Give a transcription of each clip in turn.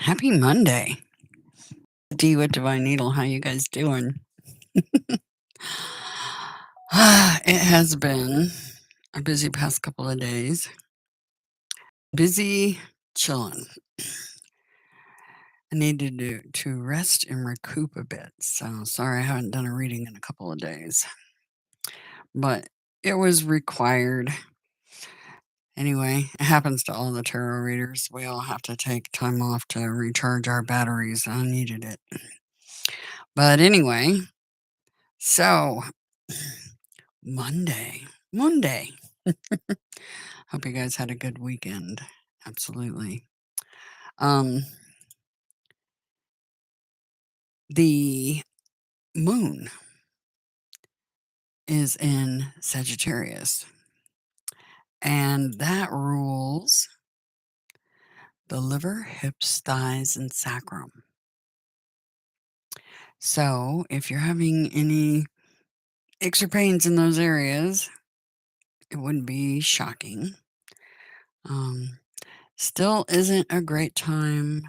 Happy Monday. D with Divine Needle. How you guys doing? It has been a busy past couple of days. Busy chilling. I needed to rest and recoup a bit. So sorry I haven't done a reading in a couple of days. But it was required. Anyway, it happens to all the tarot readers. We all have to take time off to recharge our batteries. I needed it. But anyway, so Monday. Hope you guys had a good weekend. Absolutely. Um, the moon is in Sagittarius, and that rules the liver, hips, thighs, and sacrum. So if you're having any aches or pains in those areas, it wouldn't be shocking. Still isn't a great time,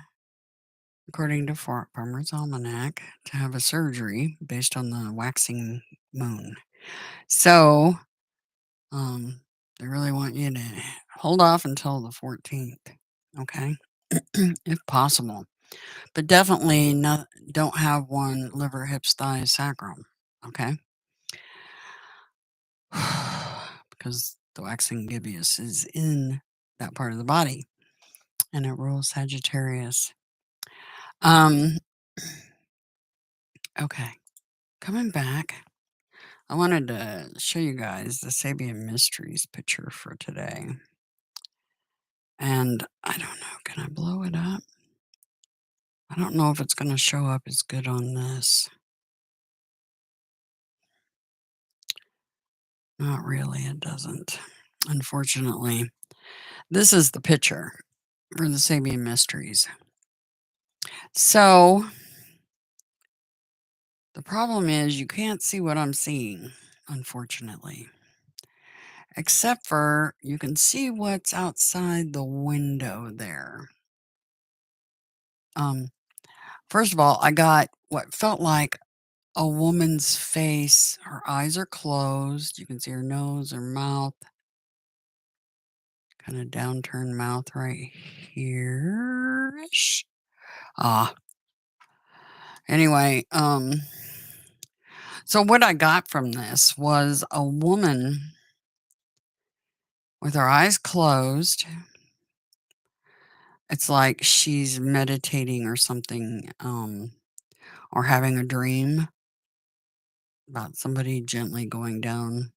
according to Farmer's Almanac, to have a surgery based on the waxing moon. So, they really want you to hold off until the 14th, okay? If possible. But definitely don't have one liver, hips, thighs, sacrum, okay? Because the waxing gibbous is in that part of the body and it rules Sagittarius. Okay, coming back, I wanted to show you guys the Sabian Mysteries picture for today. And I don't know, can I blow it up? I don't know if it's going to show up as good on this. Not really, it doesn't. Unfortunately, this is the picture for the Sabian Mysteries. So, the problem is you can't see what I'm seeing, unfortunately. Except for you can see what's outside the window there. First of all, I got what felt like a woman's face. Her eyes are closed. You can see her nose, her mouth, kind of downturned mouth right here-ish. Anyway, so what I got from this was a woman with her eyes closed. It's like she's meditating or something, or having a dream about somebody gently going down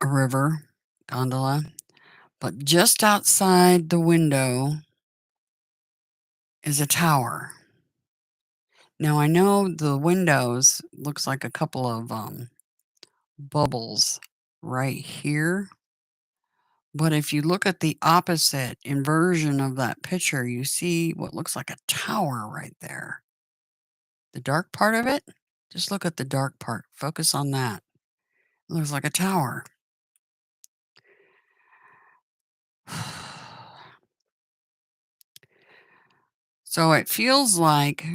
a river gondola. But just outside the window is a tower. Now I know the windows looks like a couple of bubbles right here. But if you look at the opposite inversion of that picture, you see what looks like a tower right there. The dark part of it, just look at the dark part. Focus on that. It looks like a tower. So it feels like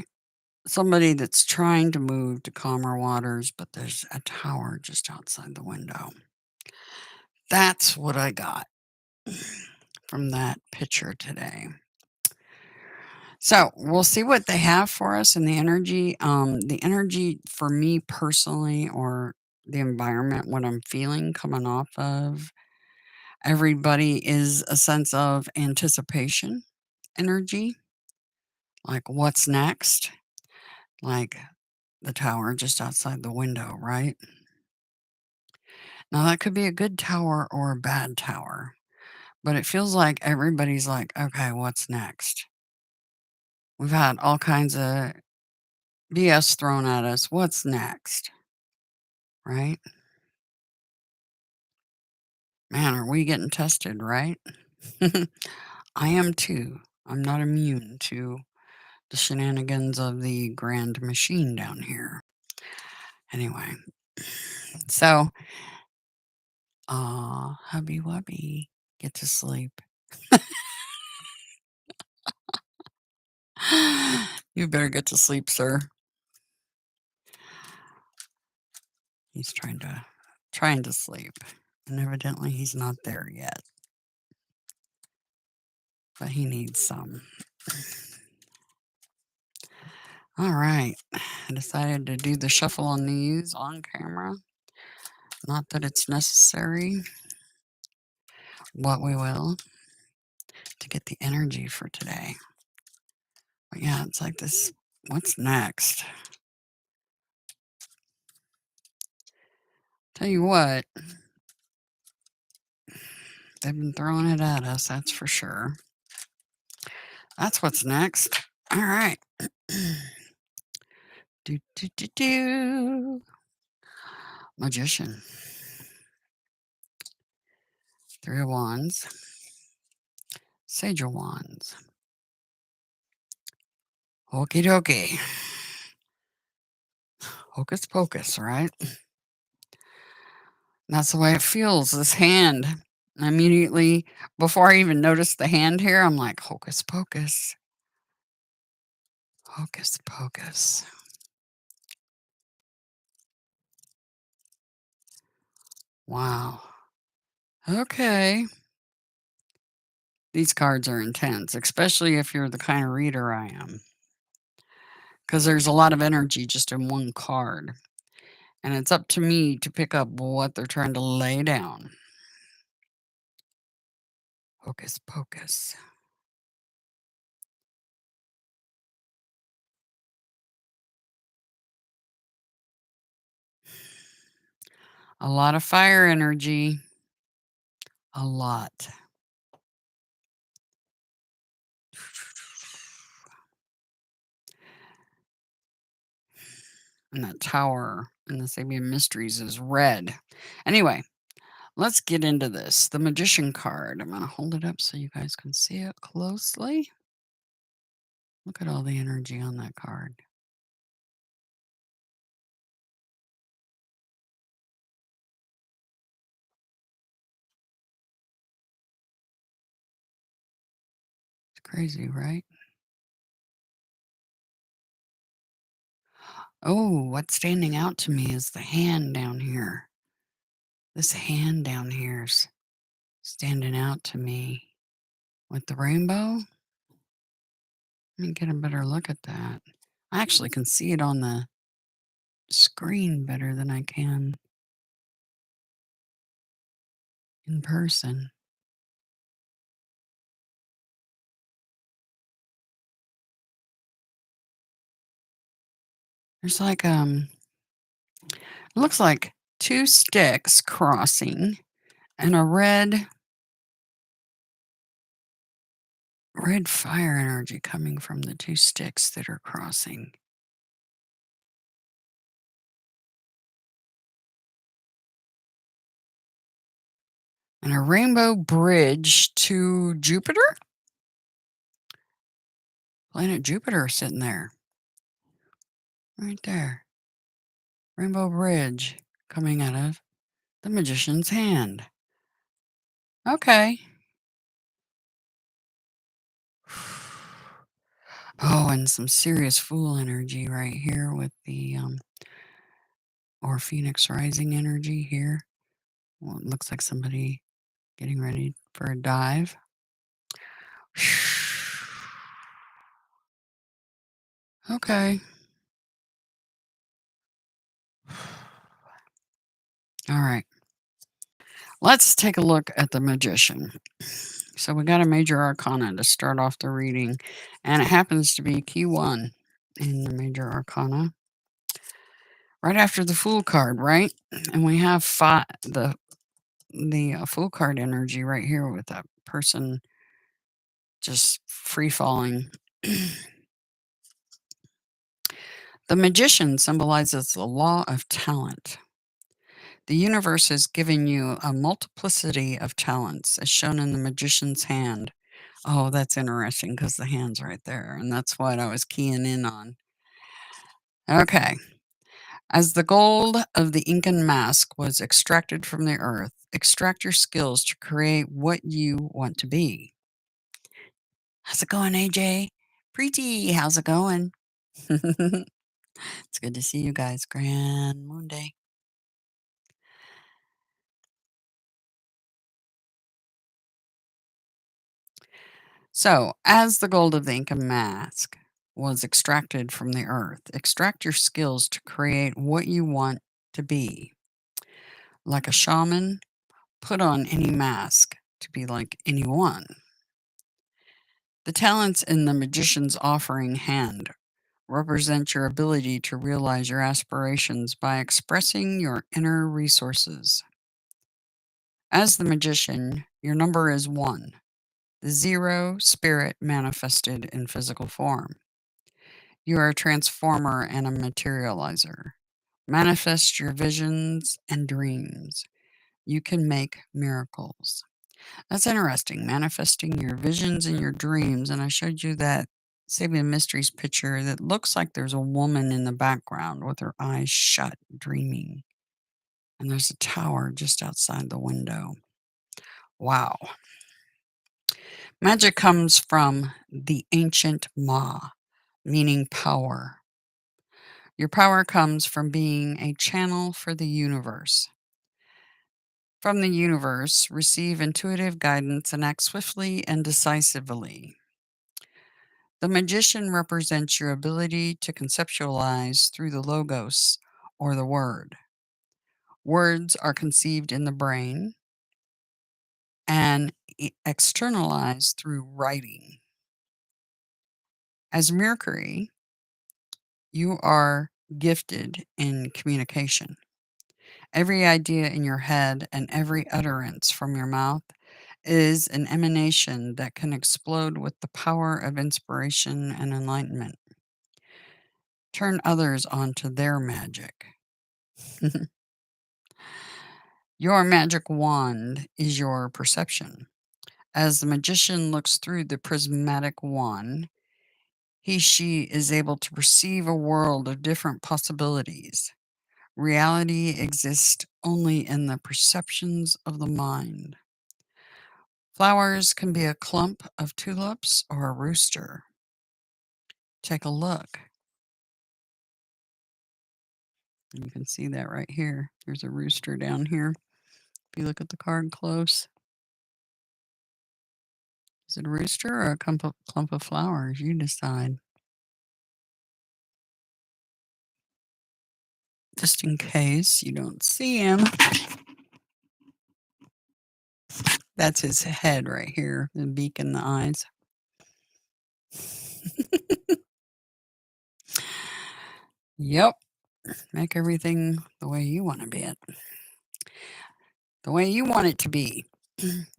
somebody that's trying to move to calmer waters, but there's a tower just outside the window. That's what I got from that picture today. So we'll see what they have for us in the energy. The energy for me personally, or the environment, what I'm feeling coming off of everybody is a sense of anticipation energy. Like what's next? Like the tower just outside the window, right? Now that could be a good tower or a bad tower, but it feels like everybody's like, okay, what's next? We've had all kinds of BS thrown at us. What's next? Right? Man, are we getting tested, right? I am too. I'm not immune to the shenanigans of the grand machine down here. Anyway, so, hubby wubby, get to sleep. You better get to sleep, sir. He's trying to sleep, and evidently he's not there yet, but he needs some. All right. I decided to do the shuffle on these on camera. Not that it's necessary, but we will to get the energy for today. But yeah, it's like this. What's next? Tell you what, they've been throwing it at us, that's for sure. That's what's next. All right. Do, do, do, do. Magician. 3 of Wands. Sage of Wands. Okie dokie. Hocus pocus, right? That's the way it feels, this hand. Immediately, before I even noticed the hand here, I'm like, hocus pocus. Hocus pocus. Wow. Okay. These cards are intense, especially if you're the kind of reader I am. Because there's a lot of energy just in one card. And it's up to me to pick up what they're trying to lay down. Hocus pocus. A lot of fire energy. A lot. And that tower in the Sabian Mysteries is red. Anyway, let's get into this. The Magician card. I'm going to hold it up so you guys can see it closely. Look at all the energy on that card. It's crazy, right? Oh, what's standing out to me is the hand down here. This hand down here's standing out to me with the rainbow. Let me get a better look at that. I actually can see it on the screen better than I can in person. There's like it looks like 2 sticks crossing and a red fire energy coming from the 2 sticks that are crossing. And a rainbow bridge to Jupiter? Planet Jupiter sitting there. Right there. Rainbow bridge coming out of the magician's hand. Okay. Oh, and some serious Fool energy right here with the, or Phoenix Rising energy here. Well, it looks like somebody getting ready for a dive. Okay. All right. Let's take a look at the magician. So we got a major arcana to start off the reading, and it happens to be key 1 in the major arcana. Right after the Fool card, right? And we have the Fool card energy right here with that person just free falling. The magician symbolizes the law of talent. The universe has given you a multiplicity of talents, as shown in the magician's hand. Oh, that's interesting because the hand's right there, and that's what I was keying in on. Okay. As the gold of the Incan mask was extracted from the earth, extract your skills to create what you want to be. How's it going, AJ? Preety, how's it going? It's good to see you guys. Grand Moon Day. So, as the gold of the Inca mask was extracted from the earth, extract your skills to create what you want to be. Like a shaman, put on any mask to be like anyone. The talents in the magician's offering hand represent your ability to realize your aspirations by expressing your inner resources. As the magician, your number is 1, the zero spirit manifested in physical form. You are a transformer and a materializer. Manifest your visions and dreams. You can make miracles. That's interesting. Manifesting your visions and your dreams. And I showed you that Saving Mysteries picture that looks like there's a woman in the background with her eyes shut, dreaming. And there's a tower just outside the window. Wow. Magic comes from the ancient Ma, meaning power. Your power comes from being a channel for the universe. From the universe, receive intuitive guidance and act swiftly and decisively. The magician represents your ability to conceptualize through the logos or the word. Words are conceived in the brain and externalized through writing. As Mercury, you are gifted in communication. Every idea in your head and every utterance from your mouth is an emanation that can explode with the power of inspiration and enlightenment. Turn others onto their magic. Your magic wand is your perception. As the magician looks through the prismatic wand, she is able to perceive a world of different possibilities. Reality exists only in the perceptions of the mind. Flowers can be a clump of tulips or a rooster. Take a look. You can see that right here. There's a rooster down here. If you look at the card close, is it a rooster or a clump of flowers? You decide. Just in case you don't see him, that's his head right here, the beak and the eyes. Yep. Make everything the way you want to be it. The way you want it to be.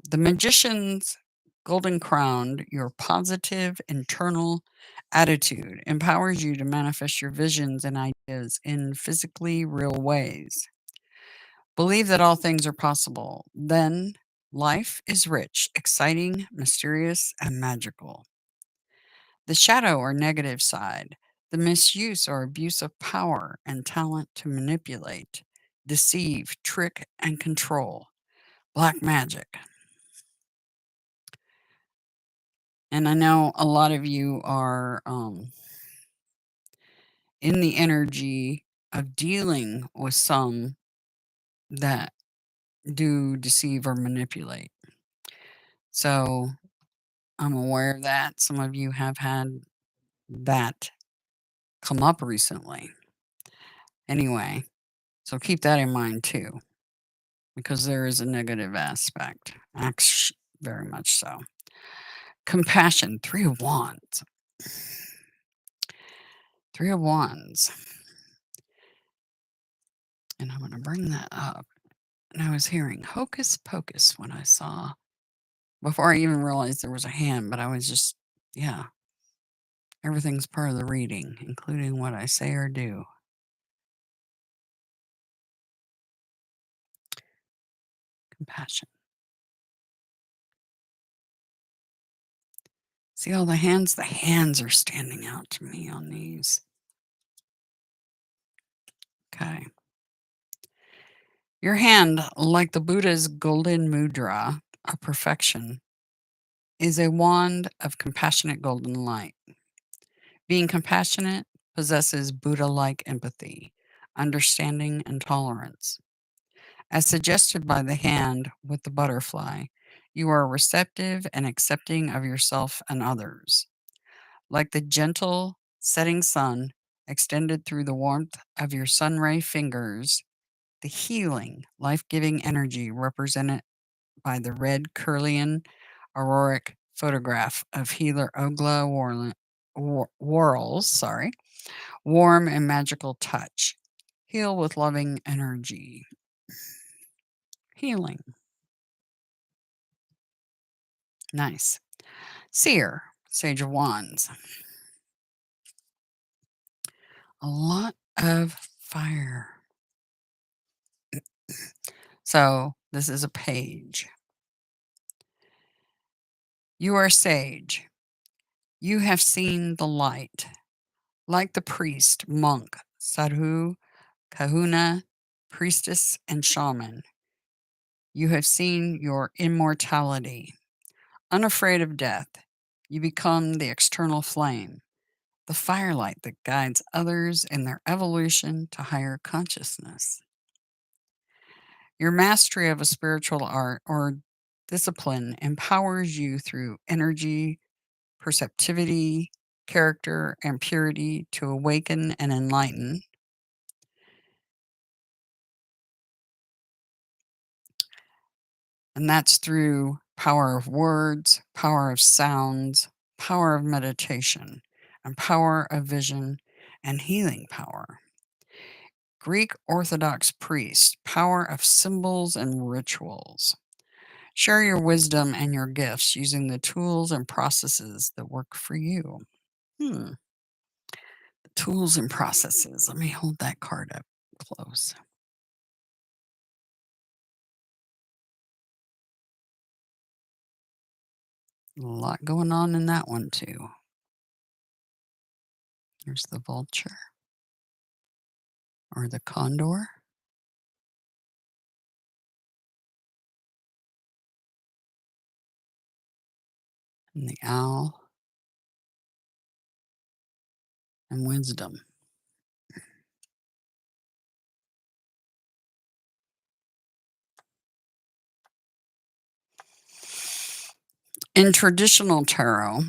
The magician's golden crown, your positive internal attitude, empowers you to manifest your visions and ideas in physically real ways. Believe that all things are possible. Then life is rich, exciting, mysterious, and magical. The shadow or negative side, the misuse or abuse of power and talent to manipulate, deceive, trick, and control. Black magic. And I know a lot of you are in the energy of dealing with some that do deceive or manipulate. So I'm aware that some of you have had that come up recently. Anyway, so keep that in mind too, because there is a negative aspect. Very much so. Compassion, 3 of Wands. 3 of Wands. And I'm going to bring that up. And I was hearing hocus pocus when I saw, before I even realized there was a hand, but I was just, yeah, everything's part of the reading, including what I say or do. Compassion. See all the hands? The hands are standing out to me on these. Okay. Your hand, like the Buddha's golden mudra of perfection, is a wand of compassionate golden light. Being compassionate possesses Buddha like empathy, understanding, and tolerance. As suggested by the hand with the butterfly, you are receptive and accepting of yourself and others. Like the gentle setting sun extended through the warmth of your sunray fingers, the healing, life giving energy represented by the red Curlian auroric photograph of healer Ogla Worrells, warm and magical touch. Heal with loving energy. Healing. Nice. Seer, Sage of Wands. A lot of fire. So this is a page. You are sage. You have seen the light. Like the priest, monk, sadhu, kahuna, priestess, and shaman, you have seen your immortality. Unafraid of death, you become the external flame, the firelight that guides others in their evolution to higher consciousness. Your mastery of a spiritual art or discipline empowers you through energy, perceptivity, character, and purity to awaken and enlighten. And that's through power of words, power of sounds, power of meditation, and power of vision and healing power. Greek Orthodox priest, power of symbols and rituals. Share your wisdom and your gifts using the tools and processes that work for you. Hmm. Tools and processes. Let me hold that card up close. A lot going on in that one, too. Here's the vulture or the condor and the owl and wisdom. In traditional tarot,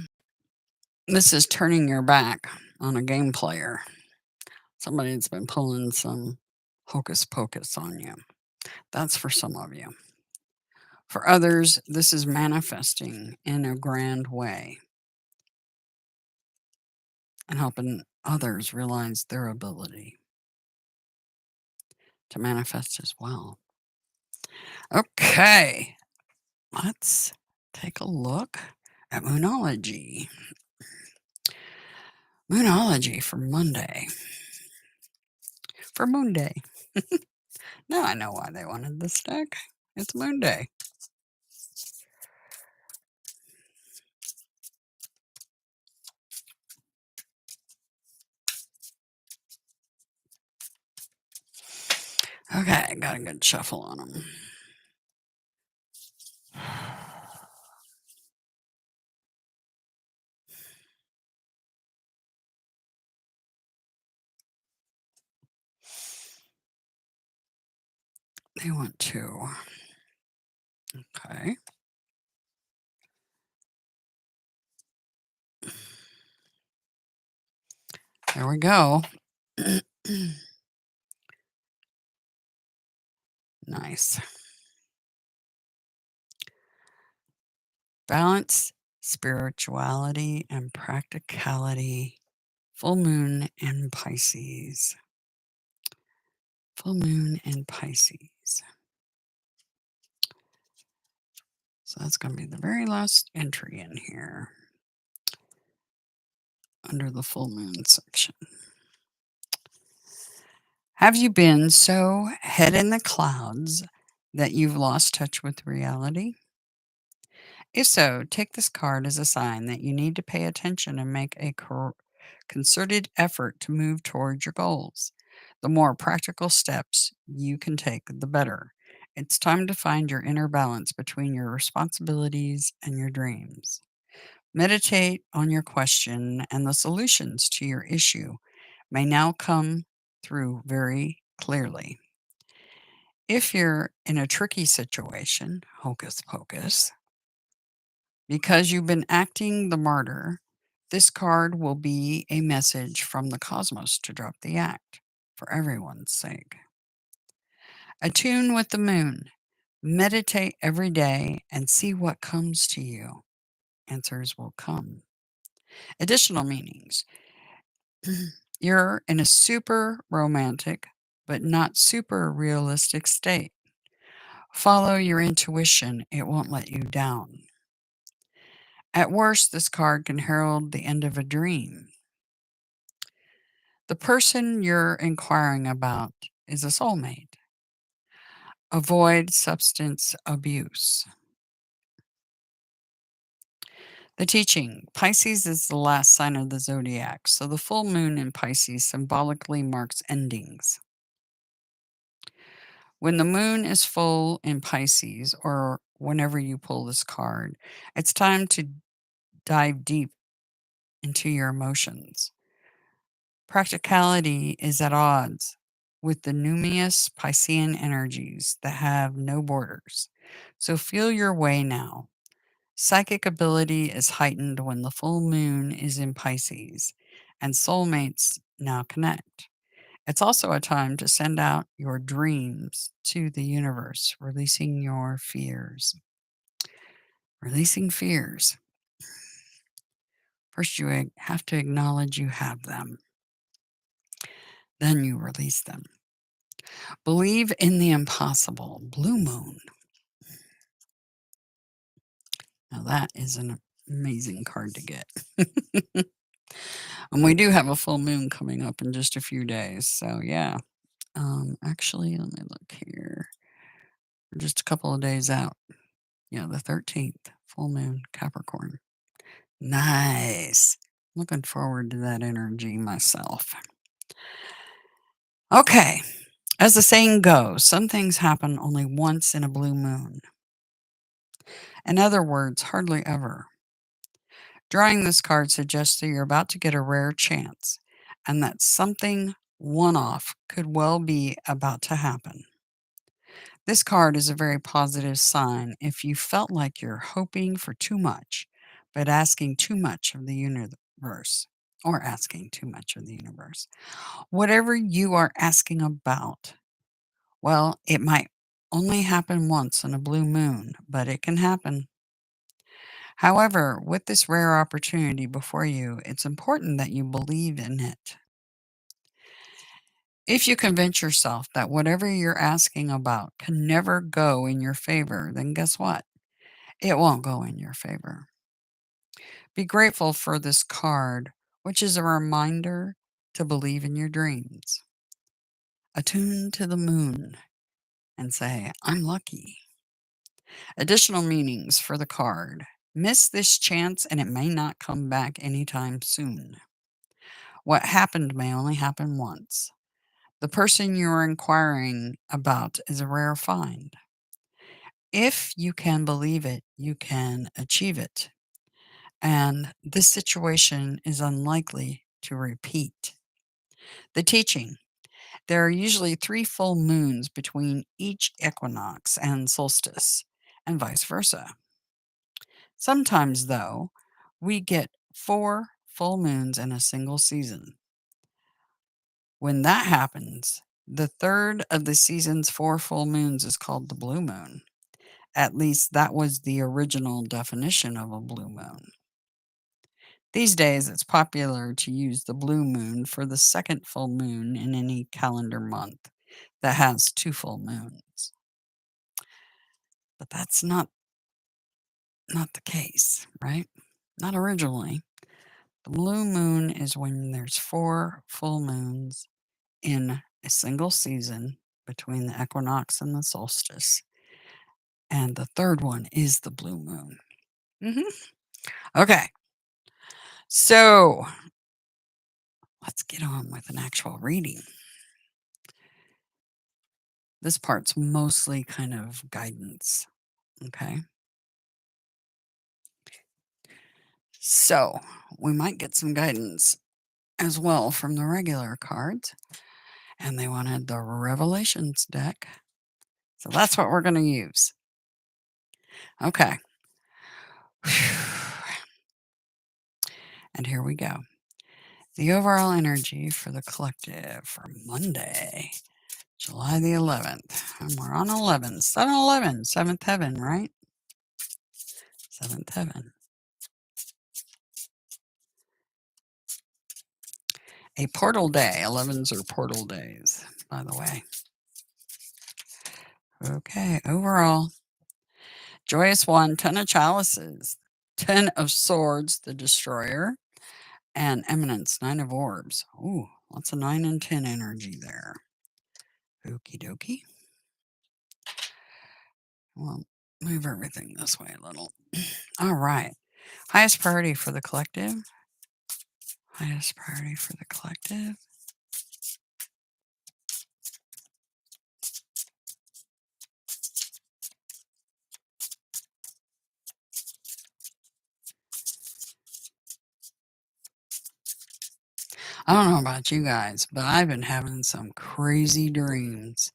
this is turning your back on a game player. Somebody that's been pulling some hocus pocus on you. That's for some of you. For others, this is manifesting in a grand way and helping others realize their ability to manifest as well. Okay, let's take a look at Moonology. Moonology for Monday. For Moon Day. Now I know why they wanted this deck. It's Moon Day. Okay, got a good shuffle on them. They want to. Okay. There we go. Nice. Balance, spirituality, and practicality. Full moon in Pisces. Full moon in Pisces. So that's going to be the very last entry in here under the full moon section. Have you been so head in the clouds that you've lost touch with reality? If so, take this card as a sign that you need to pay attention and make a concerted effort to move towards your goals. The more practical steps you can take, the better. It's time to find your inner balance between your responsibilities and your dreams. Meditate on your question, and the solutions to your issue may now come through very clearly. If you're in a tricky situation, hocus pocus, because you've been acting the martyr, this card will be a message from the cosmos to drop the act for everyone's sake. Attune with the moon. Meditate every day and see what comes to you. Answers will come. Additional meanings. You're in a super romantic, but not super realistic state. Follow your intuition, it won't let you down. At worst, this card can herald the end of a dream. The person you're inquiring about is a soulmate. Avoid substance abuse. The teaching Pisces is the last sign of the zodiac, so the full moon in Pisces symbolically marks endings. When the moon is full in Pisces, or whenever you pull this card, it's time to dive deep into your emotions. Practicality is at odds with the numinous Piscean energies that have no borders. So feel your way now. Psychic ability is heightened when the full moon is in Pisces, and soulmates now connect. It's also a time to send out your dreams to the universe, releasing your fears. Releasing fears. First, you have to acknowledge you have them. Then you release them. Believe in the impossible. Blue moon. Now, that is an amazing card to get. And we do have a full moon coming up in just a few days. So, yeah. Actually, let me look here. We're just a couple of days out. Yeah, the 13th, full moon, Capricorn. Nice. Looking forward to that energy myself. Okay. As the saying goes, some things happen only once in a blue moon. In other words, hardly ever. Drawing this card suggests that you're about to get a rare chance and that something one off could well be about to happen. This card is a very positive sign if you felt like you're hoping for too much, but asking too much of the universe, or asking too much of the universe. Whatever you are asking about, well, it might only happen once in a blue moon, but it can happen. However, with this rare opportunity before you, it's important that you believe in it. If you convince yourself that whatever you're asking about can never go in your favor, then guess what? It won't go in your favor. Be grateful for this card, which is a reminder to believe in your dreams. Attune to the moon and say, I'm lucky. Additional meanings for the card. Miss this chance and it may not come back anytime soon. What happened may only happen once. The person you're inquiring about is a rare find. If you can believe it, you can achieve it. And this situation is unlikely to repeat. The teaching There are usually 3 full moons between each equinox and solstice, and vice versa. Sometimes, though, we get 4 full moons in a single season. When that happens, the third of the season's 4 full moons is called the blue moon. At least that was the original definition of a blue moon. These days, it's popular to use the blue moon for the second full moon in any calendar month that has 2 full moons. But that's not the case, right? Not originally. The blue moon is when there's 4 full moons in a single season between the equinox and the solstice. And the third one is the blue moon. Mhm. Okay. So, let's get on with an actual reading. This part's mostly kind of guidance, okay? So we might get some guidance as well from the regular cards. And they wanted the Revelations deck. So that's what we're going to use. Okay. And here we go. The overall energy for the collective for Monday, July the 11th. And we're on 11. 7-11. Seventh heaven, right? Seventh heaven. A portal day. 11s are portal days, by the way. Okay, overall. Joyous one, 10 of chalices, 10 of swords, the destroyer, and eminence, 9 of orbs. Ooh, lots of 9 and 10 energy there. Okie dokie. Well, move everything this way a little. All right. Highest priority for the collective. Highest priority for the collective. I don't know about you guys, but I've been having some crazy dreams.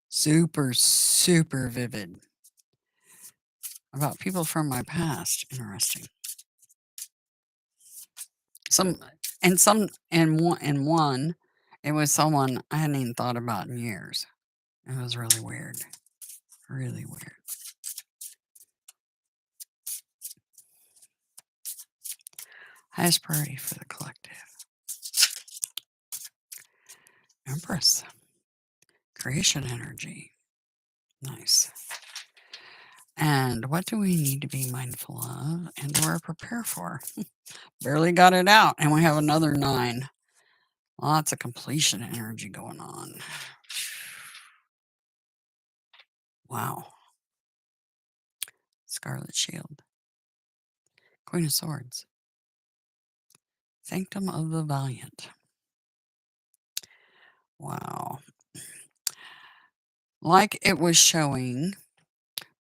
Super, super vivid. About people from my past. Interesting. Some and one, it was someone I hadn't even thought about in years. It was really weird. Really weird. Highest priority for the collective. Empress. Creation energy. Nice. And what do we need to be mindful of and or prepare for? Barely got it out, and we have another 9. Lots of completion energy going on. Wow. Scarlet Shield. Queen of Swords. Sanctum of the Valiant. Wow. Like it was showing,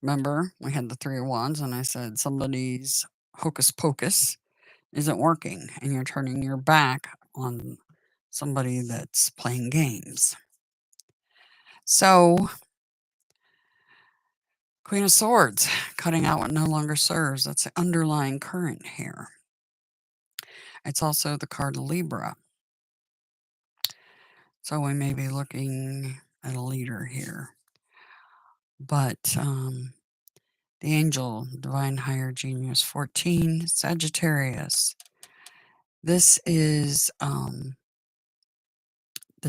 remember, we had the 3 of Wands, and I said somebody's hocus pocus isn't working, and you're turning your back on somebody that's playing games. So, Queen of Swords, cutting out what no longer serves. That's the underlying current here. It's also the card Libra. So we may be looking at a leader here. But the angel, divine higher genius, 14, Sagittarius. This is the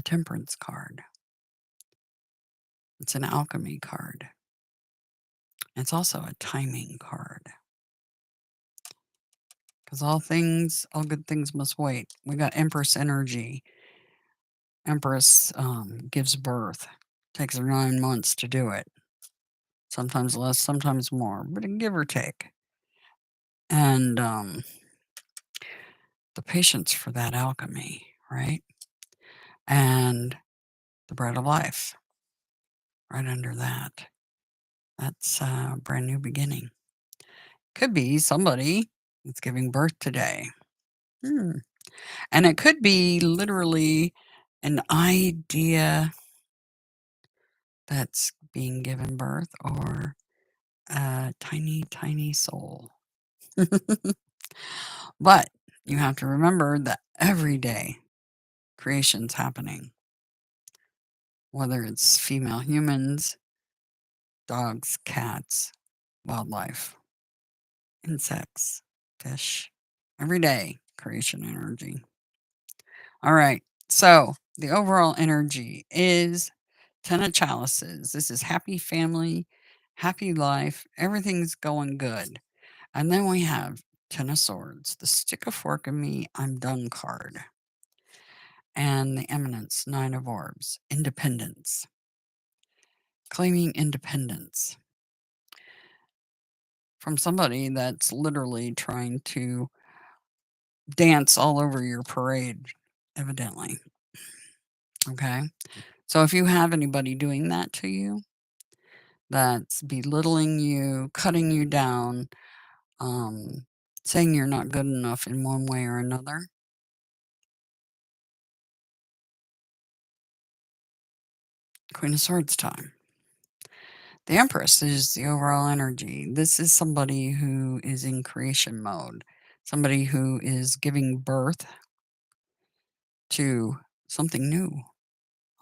temperance card. It's an alchemy card. It's also a timing card. Because all good things must wait. We got Empress energy. Empress gives birth. Takes her 9 months to do it. Sometimes less, sometimes more, but give or take. And the patience for that alchemy, right? And the bread of life, right under that. That's a brand new beginning. Could be somebody that's giving birth today. And it could be literally an idea that's being given birth or a tiny, tiny soul. But you have to remember that every day creation's happening, whether it's female humans, dogs, cats, wildlife, insects, fish. Every day, creation energy. All right. So the overall energy is 10 of chalices. This is happy family, happy life. Everything's going good. And then we have 10 of swords, the stick a fork in me, I'm done card. And the eminence, 9 of orbs, independence. Claiming independence from somebody that's literally trying to dance all over your parade, evidently. Okay. So if you have anybody doing that to you, that's belittling you, cutting you down, saying you're not good enough in one way or another. Queen of Swords time. The Empress is the overall energy. This is somebody who is in creation mode, somebody who is giving birth to something new.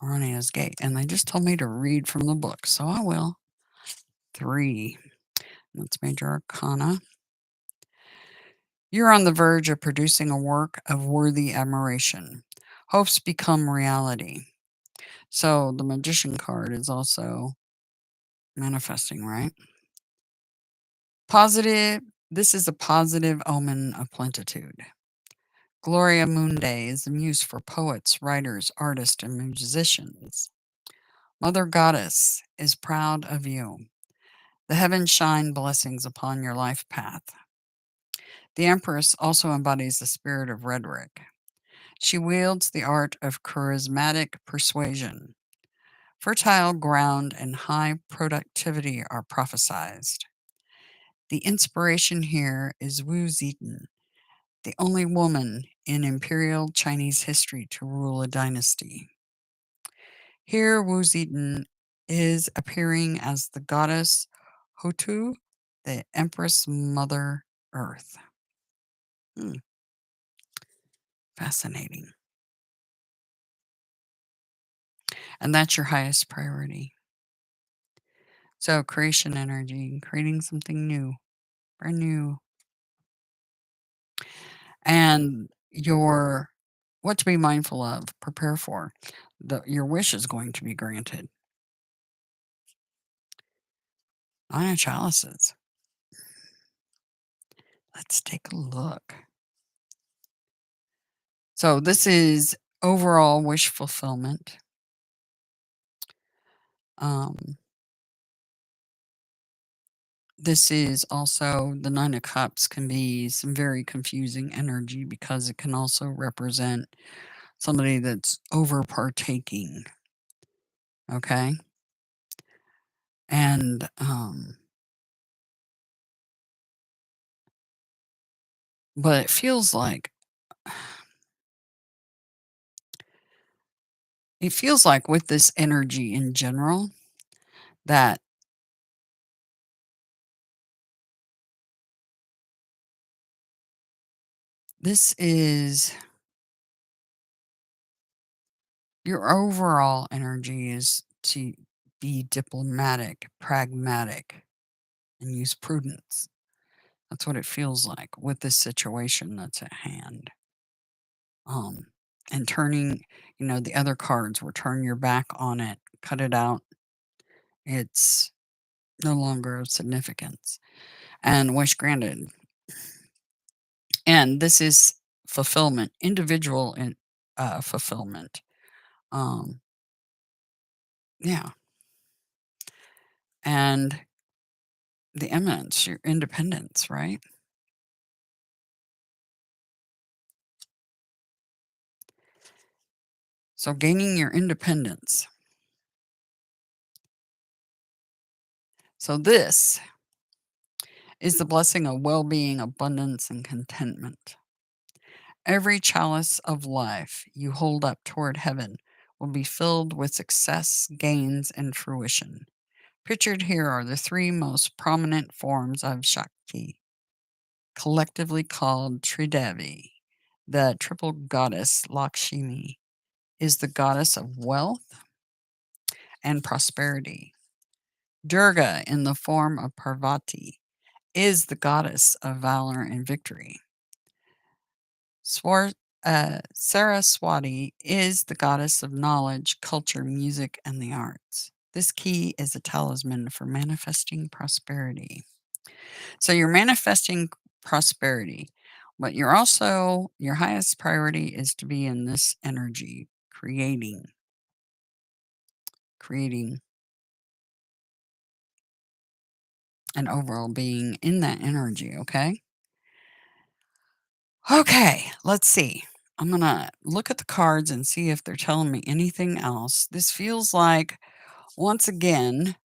Arania's Gate. And they just told me to read from the book, so I will. 3. That's Major Arcana. You're on the verge of producing a work of worthy admiration. Hopes become reality. So the Magician card is also manifesting, right? Positive. This is a positive omen of plenitude. Gloria Mundi is the muse for poets, writers, artists, and musicians. Mother Goddess is proud of you. The heavens shine blessings upon your life path. The Empress also embodies the spirit of rhetoric. She wields the art of charismatic persuasion. Fertile ground and high productivity are prophesied. The inspiration here is Wu Zetian, the only woman in imperial Chinese history to rule a dynasty. Here, Wu Zetian is appearing as the goddess Hotu, the Empress Mother Earth. Hmm, fascinating. And that's your highest priority. So, creation energy, creating something new, brand new. And your what to be mindful of, prepare for. Your wish is going to be granted. 9 of chalices. Let's take a look. So this is overall wish fulfillment. This is also the 9 of cups can be some very confusing energy because it can also represent somebody that's over partaking. Okay. And but it feels like with this energy in general that this is your overall energy is to be diplomatic, pragmatic, and use prudence. That's what it feels like with this situation that's at hand. Um, and turning, the other cards were turn your back on it, cut it out. It's no longer of significance. And wish granted. And this is fulfillment, individual fulfillment. Um, yeah. And the eminence, your independence, right? So gaining your independence. So this is the blessing of well-being, abundance, and contentment. Every chalice of life you hold up toward heaven will be filled with success, gains, and fruition. Pictured here are the 3 most prominent forms of Shakti, collectively called Tridevi. The triple goddess Lakshmi is the goddess of wealth and prosperity. Durga, in the form of Parvati, is the goddess of valor and victory. Saraswati is the goddess of knowledge, culture, music, and the arts. This key is a talisman for manifesting prosperity. So you're manifesting prosperity, but you're also, your highest priority is to be in this energy, creating, and overall being in that energy, okay? Okay, let's see. I'm going to look at the cards and see if they're telling me anything else. This feels like, once again,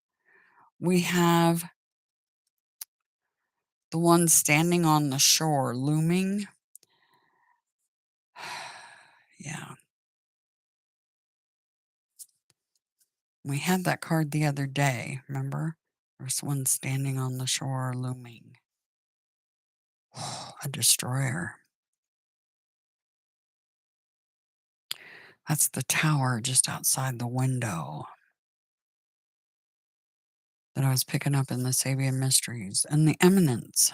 we have The one standing on the shore looming. Yeah. We had that card the other day, remember? There's one standing on the shore looming. A destroyer. That's the tower just outside the window that I was picking up in the Sabian Mysteries. And the eminence.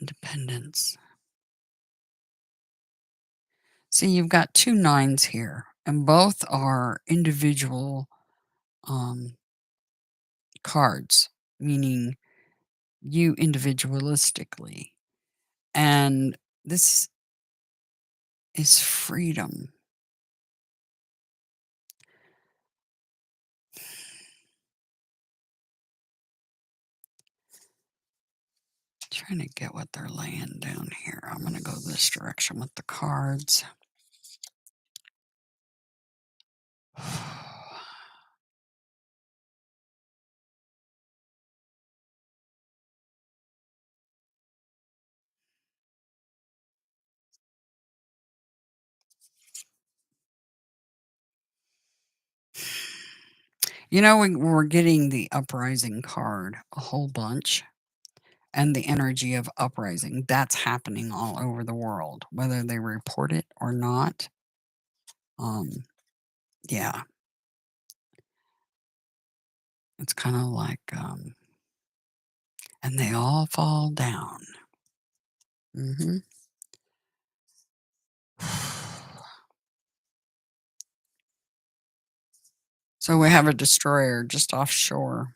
Independence. See, you've got 2 nines here, and both are individual cards, meaning you individualistically. And this is freedom. Trying to get what they're laying down here. I'm going to go this direction with the cards. You know, we're getting the uprising card a whole bunch, and the energy of uprising. That's happening all over the world, whether they report it or not. Yeah, it's kind of like, and they all fall down. hmm So we have a destroyer just offshore.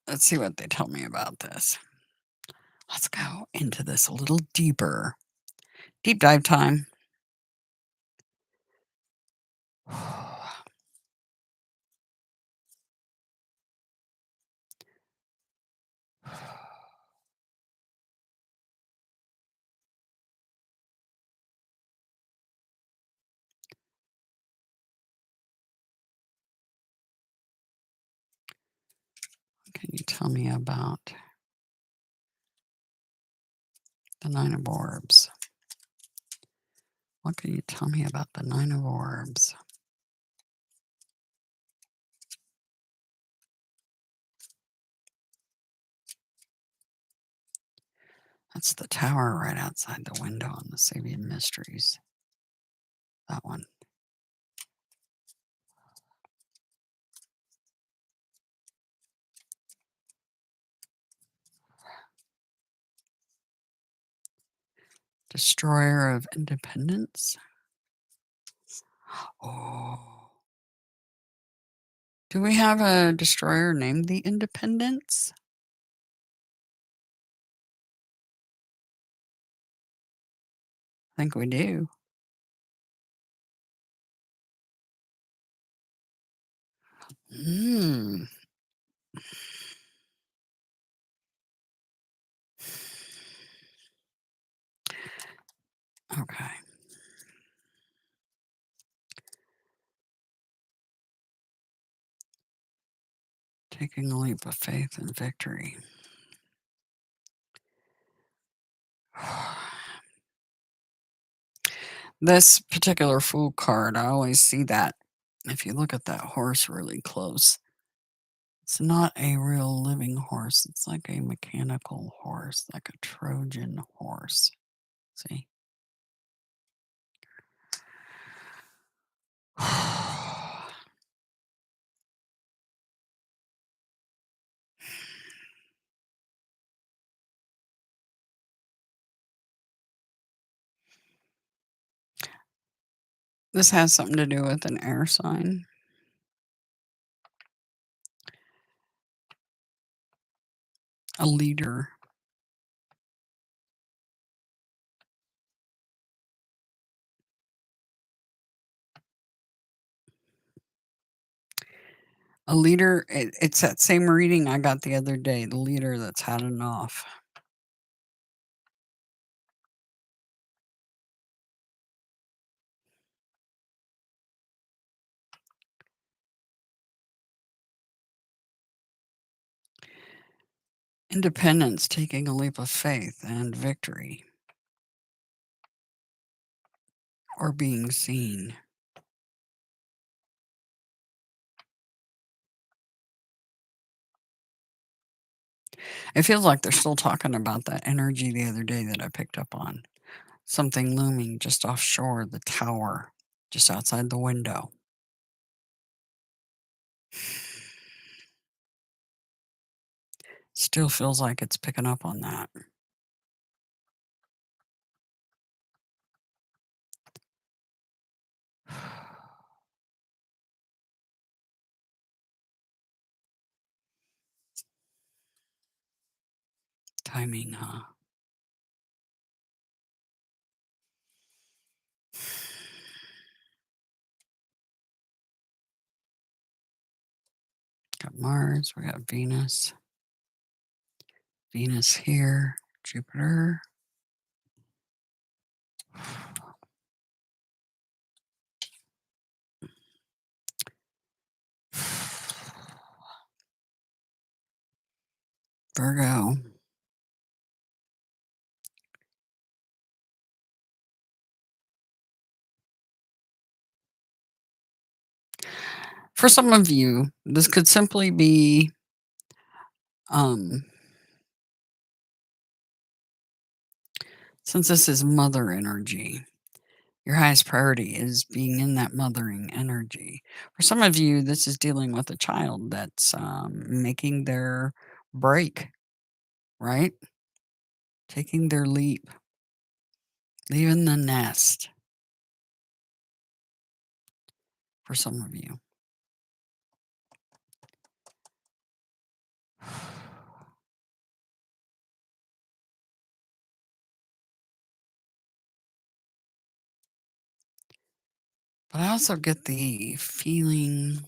Let's see what they tell me about this. Let's go into this a little deeper. Deep dive time. What can you tell me about the Nine of Orbs? What can you tell me about the Nine of Orbs? That's the tower right outside the window on the Sabian Mysteries. That one. Destroyer of Independence. Oh. Do we have a destroyer named the Independence? I think we do. Hmm. Okay. Taking a leap of faith and victory. This particular Fool card, I always see that if you look at that horse really close. It's not a real living horse. It's like a mechanical horse, like a Trojan horse. See? This has something to do with an air sign. A leader. A leader, it's that same reading I got the other day, the leader that's had enough. Independence, taking a leap of faith and victory, or being seen. It feels like they're still talking about that energy the other day that I picked up on. Something looming just offshore the tower, just outside the window. Still feels like it's picking up on that. Timing, huh? Got Mars, we got Venus. Venus here, Jupiter. Virgo. For some of you, this could simply be um, since this is mother energy, your highest priority is being in that mothering energy. For some of you, this is dealing with a child that's making their break, right? Taking their leap, leaving the nest. For some of you. But I also get the feeling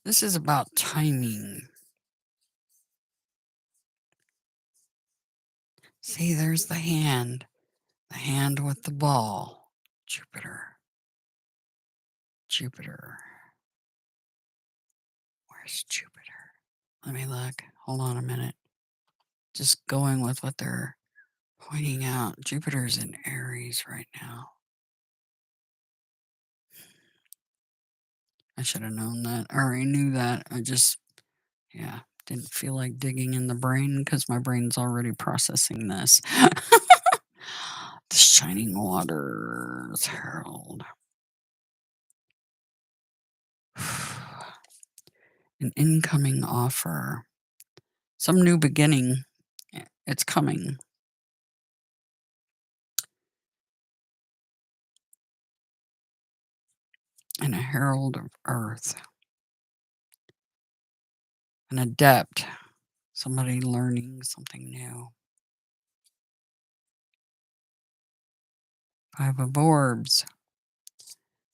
this is about timing. See, there's the hand with the ball. Jupiter. Jupiter. Where's Jupiter? Let me look. Hold on a minute. Just going with what they're pointing out. Jupiter's in Aries right now. I should have known that. I already knew that. Yeah, didn't feel like digging in the brain because my brain's already processing this. The Shining Waters Herald. An incoming offer. Some new beginning. It's coming. And a herald of earth. An adept. Somebody learning something new. Five of orbs.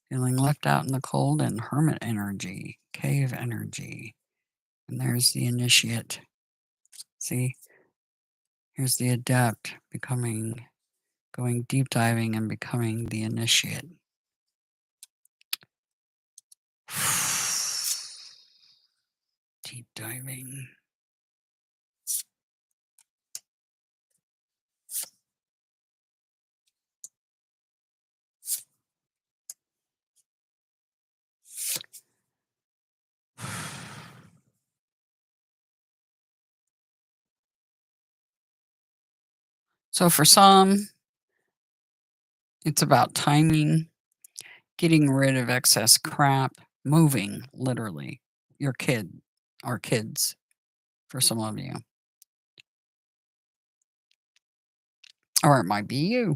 Feeling left out in the cold and hermit energy. Cave energy. And there's the initiate. See? Here's the adept going deep diving and becoming the initiate. Deep diving. So for some, it's about timing, getting rid of excess crap, moving, literally. Your kid or kids for some of you. Or it might be you.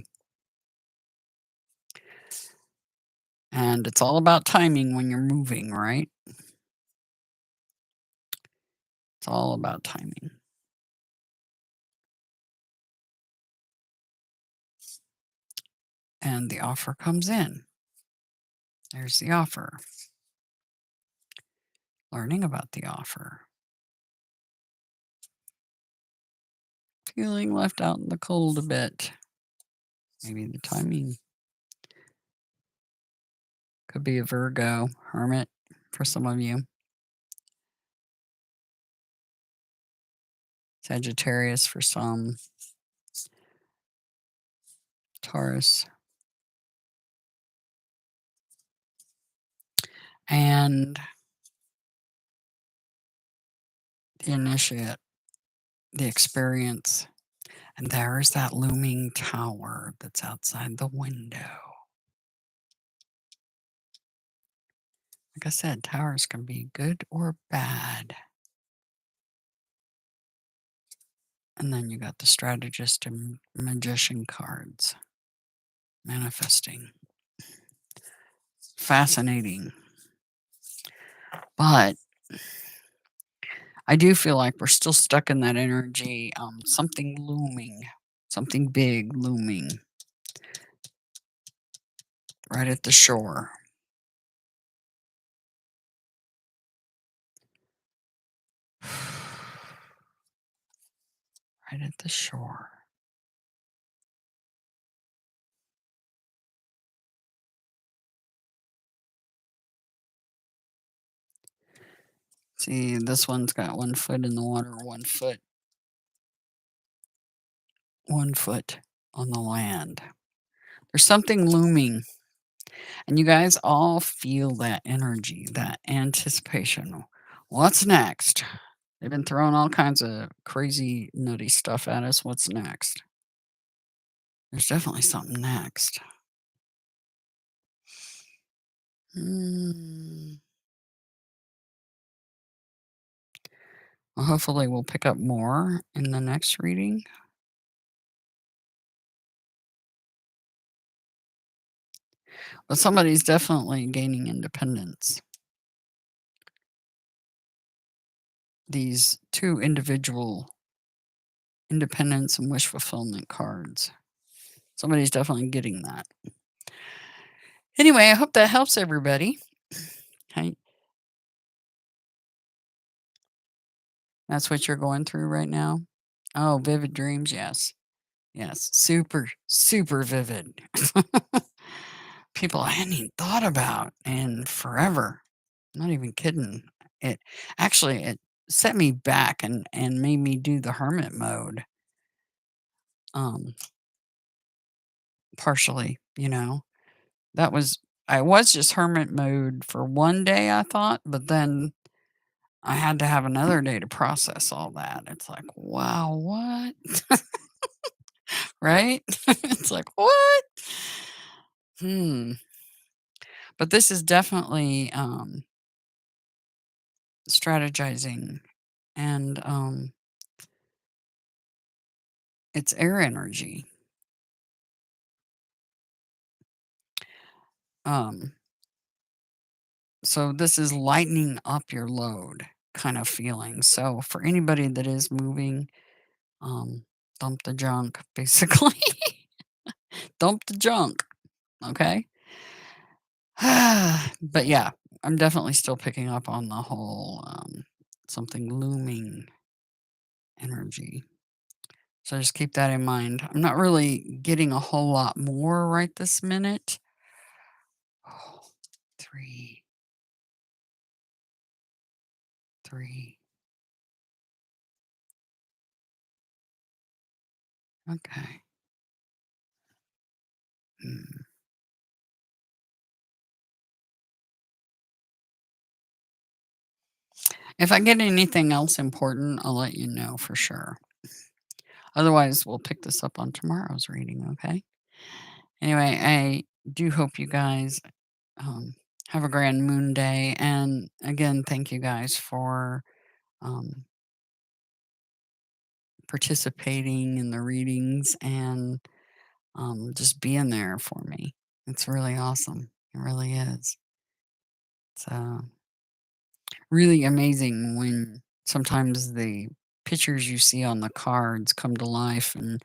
And it's all about timing when you're moving, right? It's all about timing. And the offer comes in. There's the offer. learning about the offer, feeling left out in the cold a bit. Maybe the timing could be a Virgo, Hermit for some of you, Sagittarius for some, Taurus, and the initiate, the experience. And there's that looming tower that's outside the window. Like I said, towers can be good or bad. And then you got the strategist and magician cards. Manifesting. Fascinating. But I do feel like we're still stuck in that energy. Something looming, something big looming right at the shore. Right at the shore. See, this one's got 1 foot in the water, 1 foot on the land. There's something looming, and you guys all feel that energy, that anticipation. What's next? They've been throwing all kinds of crazy, nutty stuff at us. What's next? There's definitely something next. Mm. Well, hopefully, we'll pick up more in the next reading. But somebody's definitely gaining independence. These two individual independence and wish fulfillment cards. Somebody's definitely getting that. Anyway, I hope that helps everybody. Okay. That's what you're going through right now? Oh, vivid dreams, yes. Yes, super, super vivid. People I hadn't even thought about in forever. Not even kidding. It actually it set me back and made me do the hermit mode. Um, partially, you know. That was I was just hermit mode for one day, I thought, but then I had to have another day to process all that. It's like, wow, what? Right? It's like, what? Hmm. But this is definitely strategizing and it's air energy. Um, so this is lightening up your load kind of feeling. So for anybody that is moving, um, dump the junk, basically. Dump the junk. Okay. But yeah, I'm definitely still picking up on the whole something looming energy. So just keep that in mind. I'm not really getting a whole lot more right this minute. Oh, three, three. Okay. Hmm. If I get anything else important, I'll let you know for sure. Otherwise, we'll pick this up on tomorrow's reading, okay? Anyway, I do hope you guys have a grand moon day. And again, thank you guys for um, participating in the readings and just being there for me. It's really awesome. It really is. It's really amazing when sometimes the pictures you see on the cards come to life and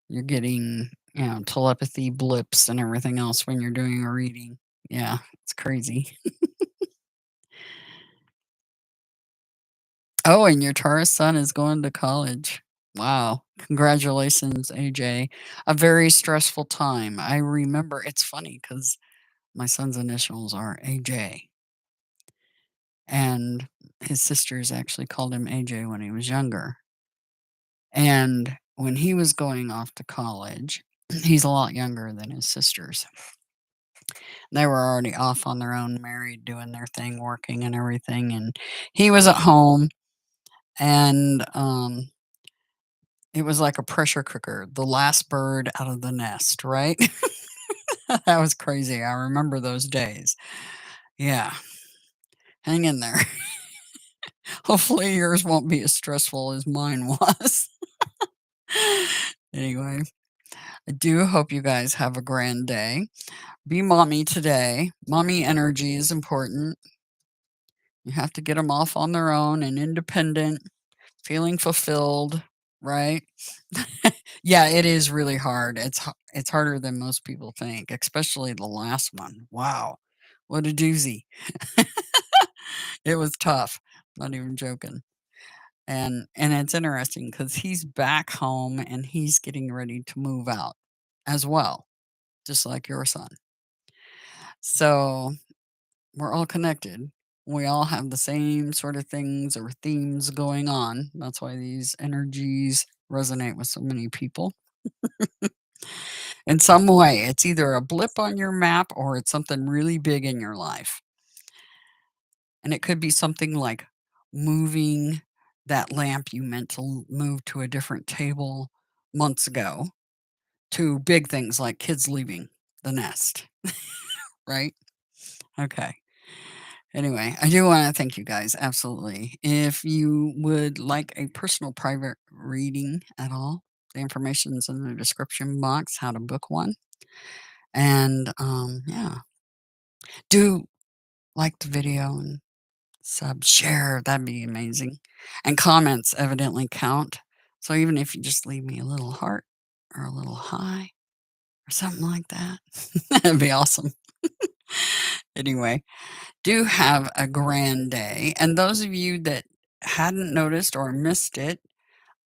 you're getting, telepathy blips and everything else when you're doing a reading. Yeah, it's crazy. Oh, and your Taurus son is going to college. Wow. Congratulations, AJ. A very stressful time. I remember it's funny because my son's initials are AJ, and his sisters actually called him AJ when he was younger. And when he was going off to college, he's a lot younger than his sisters. They were already off on their own, married, doing their thing, working and everything. And he was at home, and it was like a pressure cooker, the last bird out of the nest, right? That was crazy. I remember those days. Yeah, hang in there. Hopefully, yours won't be as stressful as mine was. Anyway, I do hope you guys have a grand day. Be mommy today. Mommy energy is important. You have to get them off on their own and independent, feeling fulfilled, right? Yeah, it is really hard. It's harder than most people think, especially the last one. Wow, what a doozy. It was tough. Not even joking. And it's interesting because he's back home and he's getting ready to move out as well, just like your son. So we're all connected. We all have the same sort of things or themes going on. That's why these energies resonate with so many people. In some way, it's either a blip on your map or it's something really big in your life. And it could be something like moving that lamp you meant to move to a different table months ago, to big things like kids leaving the nest, right? Okay. Anyway, I do want to thank you guys. Absolutely. If you would like a personal private reading at all, the information is in the description box, how to book one. And yeah, do like the video and sub, share. That'd be amazing. And comments evidently count. So even if you just leave me a little heart or a little hi or something like that, that'd be awesome. Anyway, do have a grand day. And those of you that hadn't noticed or missed it,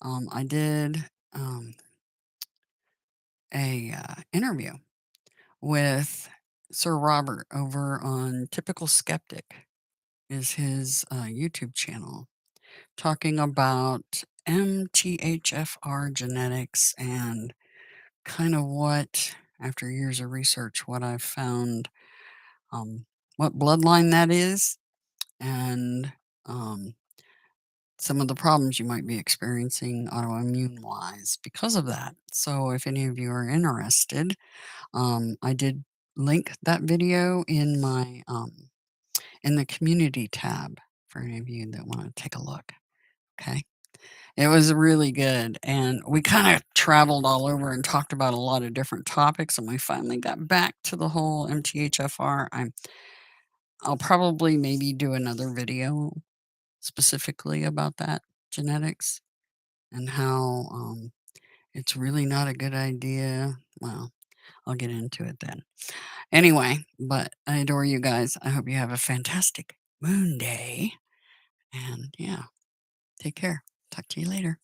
I did a interview with Sir Robert over on Typical Skeptic is his YouTube channel, talking about MTHFR genetics and kind of what, after years of research, what I've found, what bloodline that is, and some of the problems you might be experiencing autoimmune wise because of that. So, if any of you are interested, I did link that video in my in the community tab for any of you that want to take a look. Okay. It was really good, and we kinda traveled all over and talked about a lot of different topics, and we finally got back to the whole MTHFR. I'll probably maybe do another video specifically about that, genetics, and how, it's really not a good idea. Well, I'll get into it then. Anyway, but I adore you guys. I hope you have a fantastic moon day, and yeah, take care. Talk to you later.